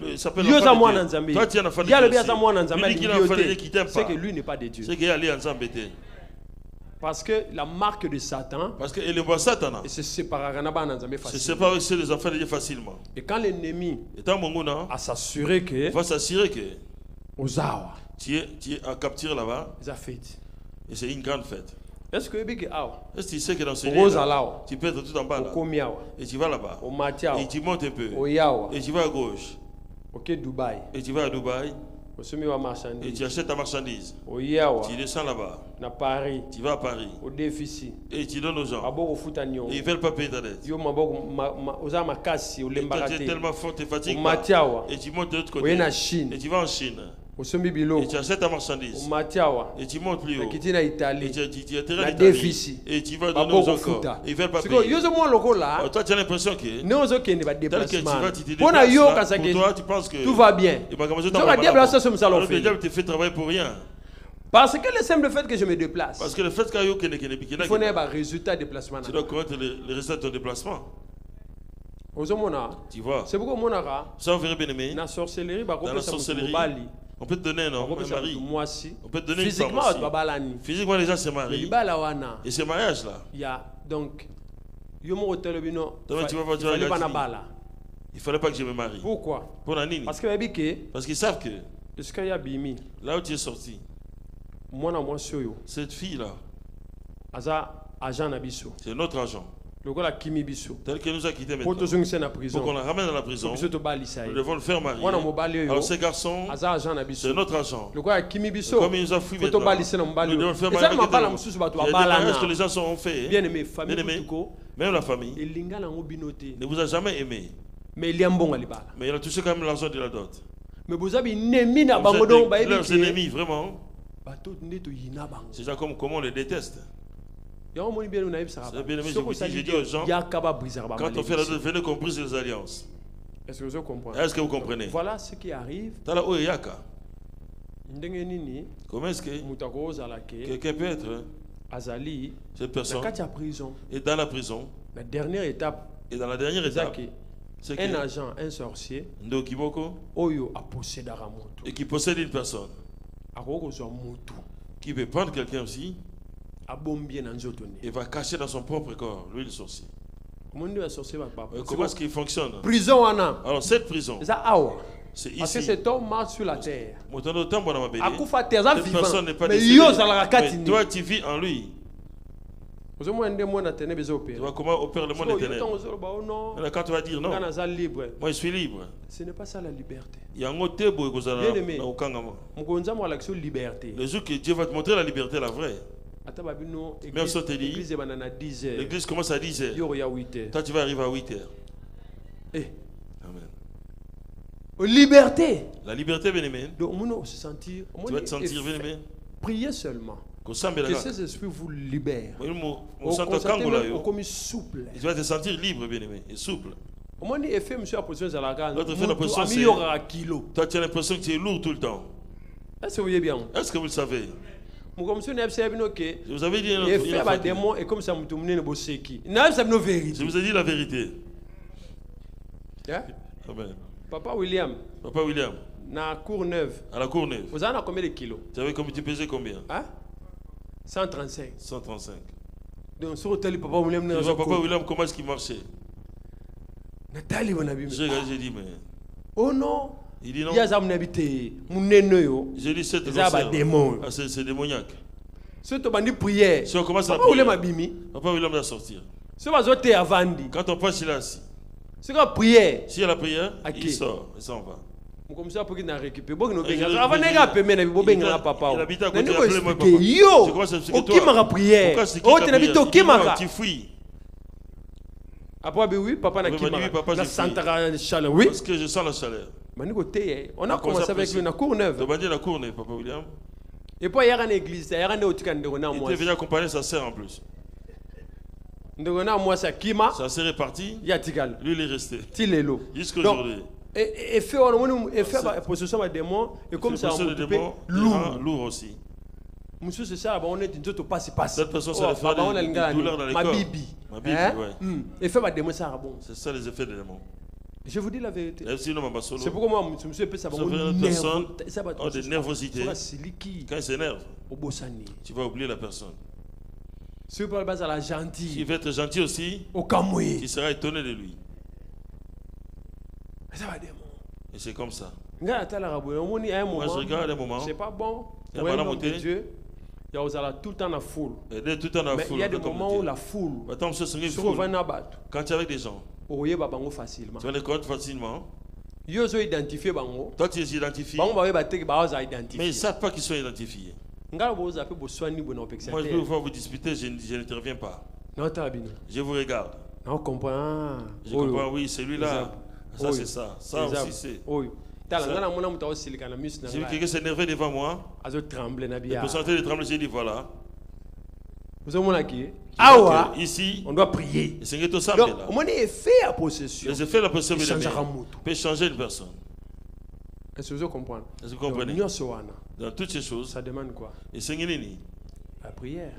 Yoza mwana nzambe. Toi tu en as fallu. Yale bia za mwana nzambe. C'est que lui n'est pas de Dieu. C'est qu'il est allé ensemble. Parce que la marque de Satan, parce que il voit Satan, et se séparera na ba nzambe facilement. Se séparer c'est les enfants de Dieu facilement. Et quand l'ennemi a s'assurer que va s'assurer que ozawa tu es à capturer là-bas. Ils a fête. Et c'est une grande fête. Est-ce que tu sais que dans ce lieu tu peux être tout en bas là, et tu vas là-bas et tu montes un peu et tu vas à gauche et tu vas à Dubaï et tu achètes ta marchandise, tu descends là-bas, tu vas à Paris et tu donnes aux gens et ils ne veulent pas payer ta dette. Tu es tellement fort, tu es fatigué et tu montes de l'autre côté et tu vas en Chine. Et tu achètes ta marchandise et tu montes plus haut et tu atterris en Italie et tu vas donner aux gens encore. Ils ne veulent pas payer. Toi tu as l'impression que tel que tu vas, tu te déplaces là, pour toi tu penses que tout va bien. Alors que le diable te fait travailler pour rien. Parce que le simple fait que je me déplace, parce que le fait qu'il il faut un résultat de déplacement. Tu dois connaître le résultat de ton déplacement. Tu vois, c'est pourquoi ça veut bien aimer. Dans la sorcellerie, On peut te donner un mari. On peut te donner une femme aussi. Physiquement, les gens se marient. Et ce mariage-là. Donc, il fallait pas que je me marie. Pourquoi? Parce qu'ils savent que là où tu es sorti, cette fille-là, c'est notre agent. Tel que nous a quittés maintenant. Pour qu'on la ramène à la prison, nous devons le faire marier. Alors ce garçon, c'est notre agent. Comme il nous a fui maintenant, nous devons le faire marier avec nous. Il y a des mariages que les gens ont fait. Bien aimé, même la famille ne vous a jamais aimé. Mais il a touché quand même l'argent de la dot. Mais vous avez leurs ennemis, vraiment. C'est déjà comme comment on les déteste. C'est bien aimé, j'ai dit aux gens, quand on fait la dot, venez qu'on brise les alliances. Est-ce que vous comprenez? Est-ce que vous comprenez? Voilà ce qui arrive. Comment est-ce que quelqu'un peut être cette personne est dans la prison? La dernière étape. Et dans la dernière étape, c'est un agent, un sorcier, et qui possède une personne, qui peut prendre quelqu'un aussi et va cacher dans son propre corps, lui le sorcier. Comment est-ce qu'il fonctionne? Prison. Alors cette prison, c'est ici. Parce que cet homme marche sur la terre. Cette personne n'est pas décédée. Mais toi tu vis en lui. Tu vois comment opère le monde des ténèbres. Quand tu vas dire non, moi je suis libre. Ce n'est pas ça la liberté. Il y a un autre bien-aimé. Le jour que Dieu va te montrer la liberté, la vraie. Même si on te dit, l'église commence à 10h. Toi tu vas arriver à 8h. Amen. Liberté. La liberté, bien-aimé. Donc, tu vas te sentir, bien-aimé. Priez seulement. Que ces esprits vous libèrent. Comme souple. Tu vas te sentir libre, bien-aimé, et souple. Notre fait l'impression, toi tu as l'impression que tu es lourd tout le temps. Est-ce que vous voyez bien? Est-ce que vous le savez? Je vous avais dit je vous ai dit la vérité. Amen. Papa William. Na Courneuve. À la Courneuve. Vous avez combien de kilos? Tu pesais combien? 135. 135. Donc sur l'hôtel Papa William. Papa William, comment est-ce qu'il marchait? J'ai dit mais. Oh non. Il dit non. J'ai dit c'est démoniaque. Si on commence à prier, Papa William va sortir. Quand on passe, il est assis. Si il y a la prière, il sort et ça on va. Comme ça pour qu'il n'a récupéré. Il habite à côté, appelez-moi papa. Je commence à expliquer toi. Pourquoi tu fuis? Après oui, papa n'a pas. Parce que je sens la chaleur. On a commencé avec lui à Courneuve. Papa William. Et puis il y a une église, il y a une autre qui était venu accompagner sa sœur en plus. Ça s'est réparti. Lui il est resté. Jusqu'à aujourd'hui. Et fait possession de démons et comme ça on lourd aussi. Monsieur c'est ça on est tout passe. Cette personne ça fait des douleurs dans les corps. Ma bibi ouais. Et fait pas démons ça bon. C'est ça les effets des démons. Je vous dis la vérité. C'est pourquoi moi je me suis ça va des nervosités. Quand il s'énerve, tu vas oublier la personne. Si vous parlez à la gentille. Qui veut être gentil aussi, tu seras étonné de lui. Et c'est comme ça. Moi je regarde un moment. C'est pas bon. Il y a Dieu. Il y a tout le temps la foule. Mais il y a des moments où la foule. Quand tu es avec des gens, tu vas les connaître facilement. Toi tu les identifies. Mais ils ne savent pas qu'ils sont identifiés. Moi je peux vous disputer, je n'interviens pas. Je vous regarde. Je comprends, oui, celui-là. Ça c'est ça. Ça aussi c'est. J'ai vu quelqu'un s'énerver devant moi. La personne de trembler, j'ai dit voilà. Ici, on doit prier. Donc, on est fait à possession. Les effets de la possession peut changer une personne. Est-ce que vous comprenez? Est-ce que vous comprenez? Dans toutes ces choses, ça demande quoi? La prière.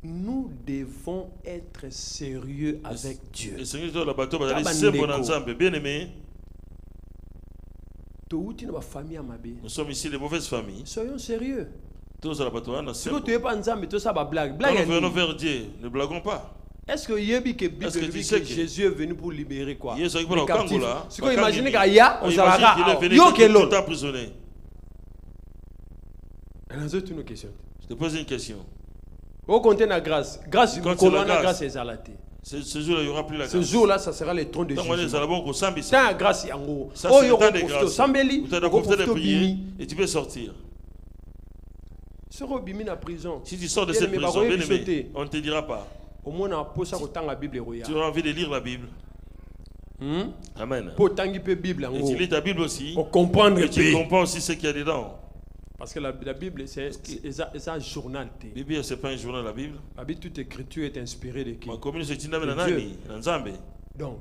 Nous devons être sérieux avec Dieu. Bien aimé. Nous sommes ici des mauvaises familles. Soyons sérieux. Tous à la bataille. Si tu n'es pas ensemble, tu as blague. Quand nous venons vers Dieu, ne blaguons pas. Est-ce que Jésus est venu pour libérer quoi? Les captifs. Si vous imaginez qu'il y a, on s'arrêtera. Il emprisonné. Je te pose une question. Au compte la grâce. Grâce, grâce est zalate. Ce jour-là, il n'y aura plus la grâce. Ce jour-là, ça sera le trône de Jésus. C'est un grâce en gros. Ça, c'est le temps de grâce. Tu as profité de prier et tu peux sortir. Si tu sors de cette prison, on ne te dira pas. Tu as envie de lire la Bible. Amen. Et tu lis ta Bible aussi. Et tu comprends aussi ce qu'il y a dedans. Parce que la Bible, c'est un journal. La Bible, ce n'est pas un journal, la Bible. La Bible, toute écriture est inspirée de qui? Donc,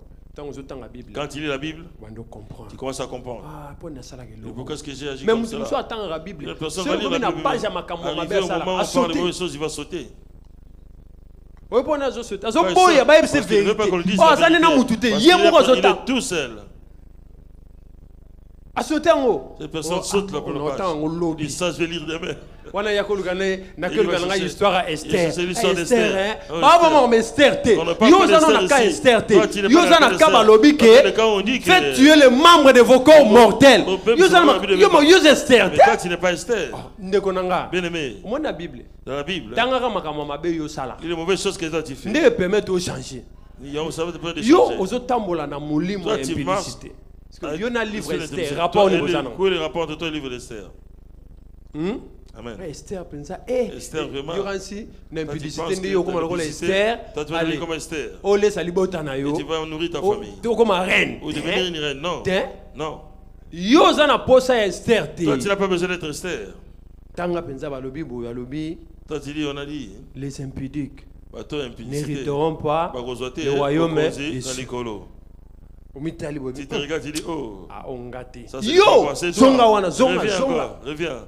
quand il lit la Bible, tu commences à comprendre. Pourquoi est-ce que j'ai agi comme ça? La personne va lire la Bible. Arrivé au moment où on parle de mauvaises choses, il va sauter. Il ne veut pas qu'on le dise. Il est tout seul. Cette personne saute là pour le page. Il sait, je vais lire demain. Voilà, il y a une histoire à Esther. C'est l'histoire d'Esther. Esther. Faites tuer les membres de vos corps mortels. Esther. Mais quand il n'est pas Esther, bien aimé, dans la Bible, il y a des mauvaises choses que tu fais. Ne permet de changer. Parce qu'il y a un livre Esther, rapport au niveau de ça. Où est le rapport de ton livre d'Esther? Amen. Esther, Esther, vraiment. Il y aura ainsi une impudicité. Toi, tu vas devenir comme Esther. Et tu vas nourrir ta famille. Tu vas comme une reine. Ou devenir une reine. Non. Non. Toi, tu n'as pas besoin d'être Esther. Toi, tu dis, on a dit. Les impudiques n'hériteront pas le royaume des cieux. Tu te regardes, tu dis, oh, ça c'est toi. Reviens.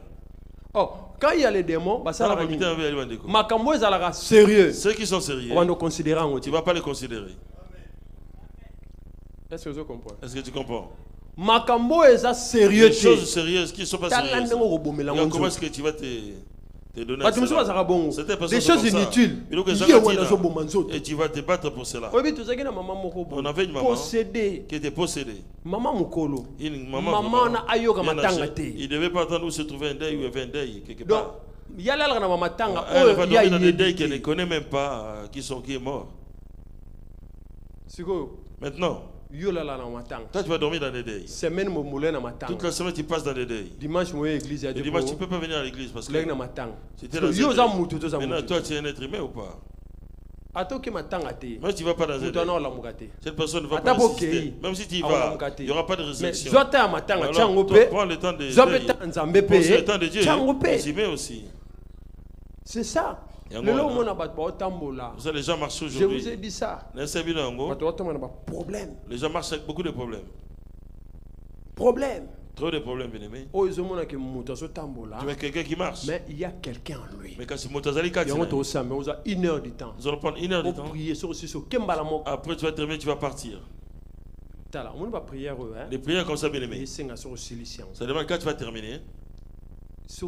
Oh, quand il y a les démons, sérieux. Ceux qui sont sérieux, tu ne vas pas les considérer. Est-ce que tu comprends? Est-ce que tu comprends? Sérieux. Les choses sérieuses qui ne sont pas sérieuses. Comment est-ce que tu vas te donner des choses inutiles. Et tu vas te battre pour cela. On avait une maman qui était possédée. Maman une maman il ne devait pas attendre où se trouvait un deuil ou il y avait un deuil quelque part. Elle va dormir dans des deuils qu'elle ne connaît même pas qui est mort. Maintenant, toi tu vas dormir dans des deuils. Toute la semaine tu passes dans des deuils. Dimanche tu ne peux pas venir à l'église parce que c'était dans maintenant toi tu es un être humain ou pas? Même si tu ne vas pas dans un deuil, cette personne ne va pas résister. Même si tu y vas, il n'y aura pas de résurrection. Alors prends le temps de Dieu aussi. C'est ça. Vous savez, les gens marchent aujourd'hui. Je vous ai dit ça. Les gens marchent avec beaucoup de problèmes. Trop de problèmes, bien aimé. Tu vois quelqu'un qui marche. Mais il y a quelqu'un en lui. Mais quand c'est Motazali, nous allons 1 heure du temps. Nous allons prendre 1 heure du temps. Après tu vas terminer, tu vas partir. Les prières comme ça, bien aimé. Ça demande quand tu vas terminer. Tu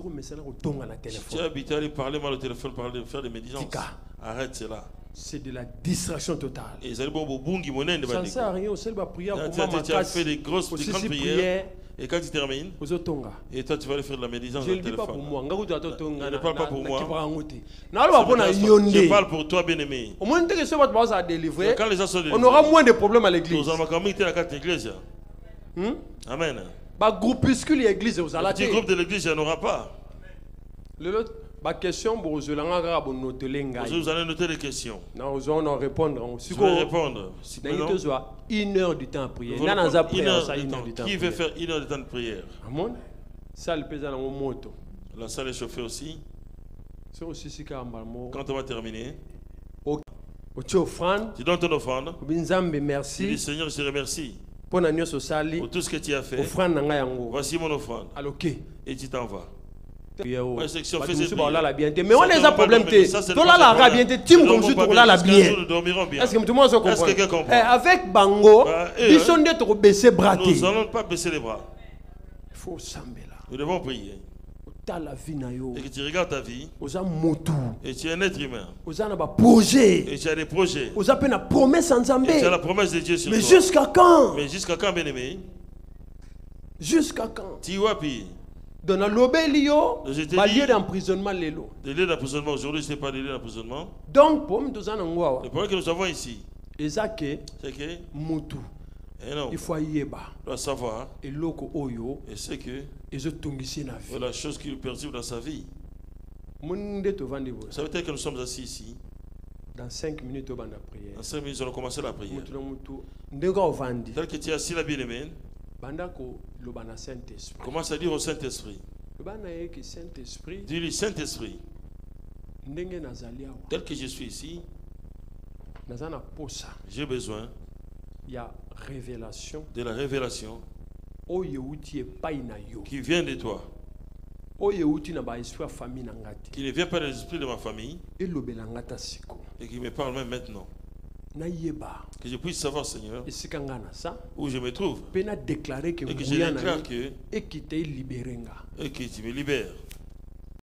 as habité à aller parler mal au téléphone, faire des médisances. Arrête cela. C'est de la distraction totale. Et ça ne sert à rien. Tu as fait des grandes prières. Et quand tu termines, et toi tu vas aller faire de la médisance. Je ne le dis pas pour moi. Ne parle pas pour moi. Je parle pour toi, bien-aimé. Quand les gens sont délivrés, on aura moins de problèmes à l'église. Amen. Groupuscule l'église aux alatées. Petit groupe de l'église, il n'y en aura pas. Question vous allez noter les questions. Non, vous allez répondre. Je vais répondre. 1 heure du temps à prier. Qui veut faire 1 heure de temps de prière? La salle est chauffée aussi. Quand on va terminer, tu donnes ton offrande. Merci. Tu dis Seigneur, je te remercie pour tout ce que tu as fait. Voici mon offrande. Et tu t'en vas. Mais on a un problème. Est-ce que tout le monde se comprend? Avec Bango, nous n'allons pas baisser les bras. faut sambela. Nous devons prier. Et que tu regardes ta vie. Et tu es un être humain. Et tu as des projets. Et tu as la promesse de Dieu sur toi. Mais jusqu'à quand? Mais jusqu'à quand, bien-aimé? Jusqu'à quand? Tu vois, puis. Dans le lieu d'emprisonnement, le lieu d'emprisonnement, aujourd'hui, ce n'est pas le lieu d'emprisonnement. Donc, le problème que nous avons ici, c'est que il faut savoir. Et c'est que la chose qu'il perçoit dans sa vie. Ça veut dire que nous sommes assis ici. Dans 5 minutes, on va prier. Dans 5 minutes, nous allons commencer la prière. Tel que tu es assis là, bien-aimé. Commence à dire au Saint-Esprit. Dis-lui, Saint-Esprit, tel que je suis ici, j'ai besoin de la révélation qui vient de toi, qui ne vient pas de l'esprit de ma famille et qui me parle même maintenant. Que je puisse savoir, Seigneur, où je me trouve et que je déclare que tu me libères.